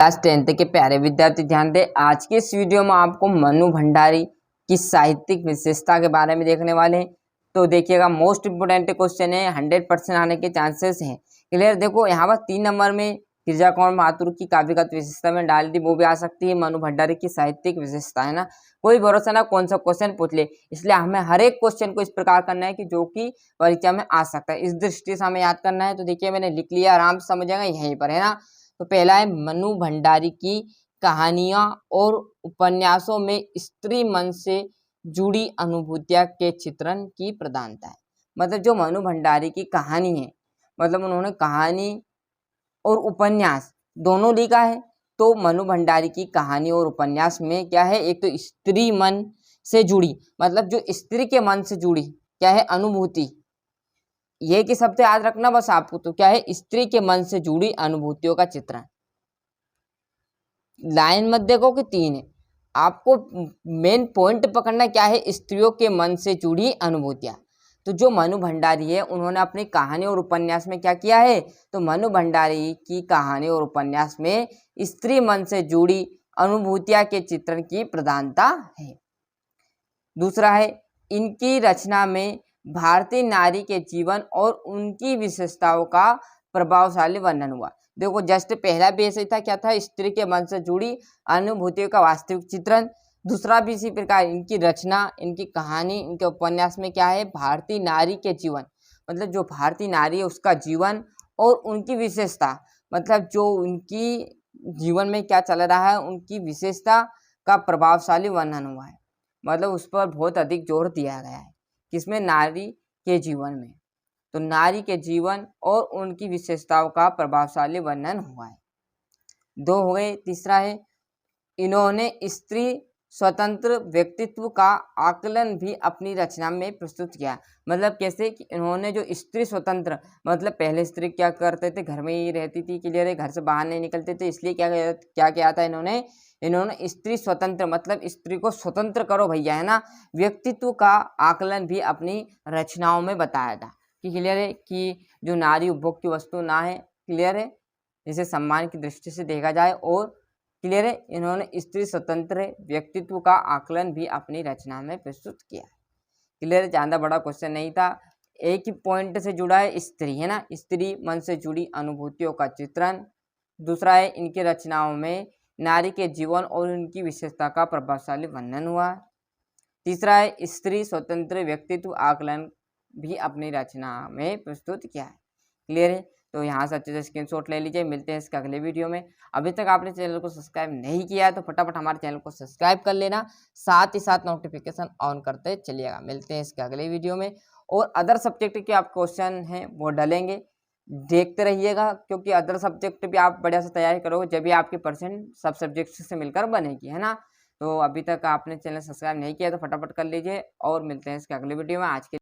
Class 10th के प्यारे विद्यार्थी ध्यान दें। आज के इस वीडियो में आपको मनु भंडारी की साहित्यिक विशेषता के बारे में देखने वाले हैं। तो देखिएगा, मोस्ट इम्पोर्टेंट क्वेश्चन है, 100% आने के चांसेस हैं। क्लियर। देखो यहाँ पर 3 नंबर में गिरजाकुमार माथुर की काव्यगत विशेषता में डाल दी, वो भी आ सकती है। मनु भंडारी की साहित्यिक विशेषता है ना, कोई भरोसा ना कौन सा क्वेश्चन पूछ ले, इसलिए हमें हर एक क्वेश्चन को इस प्रकार करना है कि जो कि परीक्षा में आ सकता है। इस दृष्टि से हमें याद करना है। तो देखिए मैंने लिख लिया, आराम से समझेगा यहीं पर, है ना। तो पहला है, मनु भंडारी की कहानियां और उपन्यासों में स्त्री मन से जुड़ी अनुभूतियां के चित्रण की प्रधानता है। मतलब जो मनु भंडारी की कहानी है, मतलब उन्होंने कहानी और उपन्यास दोनों लिखा है। तो मनु भंडारी की कहानी और उपन्यास में क्या है, एक तो स्त्री मन से जुड़ी, मतलब जो स्त्री के मन से जुड़ी क्या है, अनुभूति। ये कि शब्द याद रखना बस आपको। तो क्या है, स्त्री के मन से जुड़ी अनुभूतियों का चित्रण। लाइन मत देखो कि 3 है, आपको मेन पॉइंट पकड़ना क्या है, स्त्रियों के मन से जुड़ी अनुभूतियां। तो जो मनु भंडारी है, उन्होंने अपनी कहानी और उपन्यास में क्या किया है, तो मनु भंडारी की कहानी और उपन्यास में स्त्री मन से जुड़ी अनुभूतियां के चित्रण की प्रधानता है। दूसरा है, इनकी रचना में भारतीय नारी के जीवन और उनकी विशेषताओं का प्रभावशाली वर्णन हुआ। देखो जस्ट पहला भी ऐसे था, क्या था, स्त्री के मन से जुड़ी अनुभूतियों का वास्तविक चित्रण। दूसरा भी इसी प्रकार, इनकी रचना, इनकी कहानी, इनके उपन्यास में क्या है, भारतीय नारी के जीवन, मतलब जो भारतीय नारी है उसका जीवन और उनकी विशेषता, मतलब जो उनकी जीवन में क्या चल रहा है, उनकी विशेषता का प्रभावशाली वर्णन हुआ है। मतलब उस पर बहुत अधिक जोर दिया गया है, किसमें, नारी के जीवन में। तो नारी के जीवन और उनकी विशेषताओं का प्रभावशाली वर्णन हुआ है। 2 हो गए। तीसरा है, इन्होंने स्त्री स्वतंत्र व्यक्तित्व का आकलन भी अपनी रचना में प्रस्तुत किया। मतलब कैसे कि इन्होंने जो स्त्री स्वतंत्र, मतलब पहले स्त्री क्या करते थे, घर में ही रहती थी, क्लियर है, घर से बाहर नहीं निकलते थे, इसलिए क्या किया था इन्होंने स्त्री स्वतंत्र, मतलब स्त्री को स्वतंत्र करो भैया, है ना, व्यक्तित्व का आकलन भी अपनी रचनाओं में बताया था। कि क्लियर है कि जो नारी उपभोग की वस्तु ना है, क्लियर है, इसे सम्मान की दृष्टि से देखा जाए। और क्लियर है, इन्होंने स्त्री स्वतंत्र व्यक्तित्व का आकलन भी अपनी रचना में प्रस्तुत किया। क्लियर है, ज़्यादा बड़ा क्वेश्चन नहीं था, एक ही पॉइंट से जुड़ा है, स्त्री, है ना, स्त्री मन से जुड़ी अनुभूतियों का चित्रण। दूसरा है, इनकी रचनाओं में नारी के जीवन और उनकी विशेषता का प्रभावशाली वर्णन हुआ। तीसरा है, स्त्री स्वतंत्र व्यक्तित्व आकलन भी अपनी रचना में प्रस्तुत किया है। क्लियर है, तो यहाँ से अच्छे से स्क्रीनशॉट ले लीजिए। मिलते हैं इसके अगले वीडियो में। अभी तक आपने चैनल को सब्सक्राइब नहीं किया है तो फटाफट हमारे चैनल को सब्सक्राइब कर लेना, साथ ही साथ नोटिफिकेशन ऑन करते चलिएगा। मिलते हैं इसके अगले वीडियो में। और अदर सब्जेक्ट के आप क्वेश्चन हैं वो डलेंगे, देखते रहिएगा, क्योंकि अदर सब्जेक्ट भी आप बढ़िया से तैयारी करोगे जब भी आपकी परसेंट सब सब्जेक्ट से मिलकर बनेगी, है ना। तो अभी तक आपने चैनल सब्सक्राइब नहीं किया तो फटाफट कर लीजिए और मिलते हैं इसके अगले वीडियो में। आज के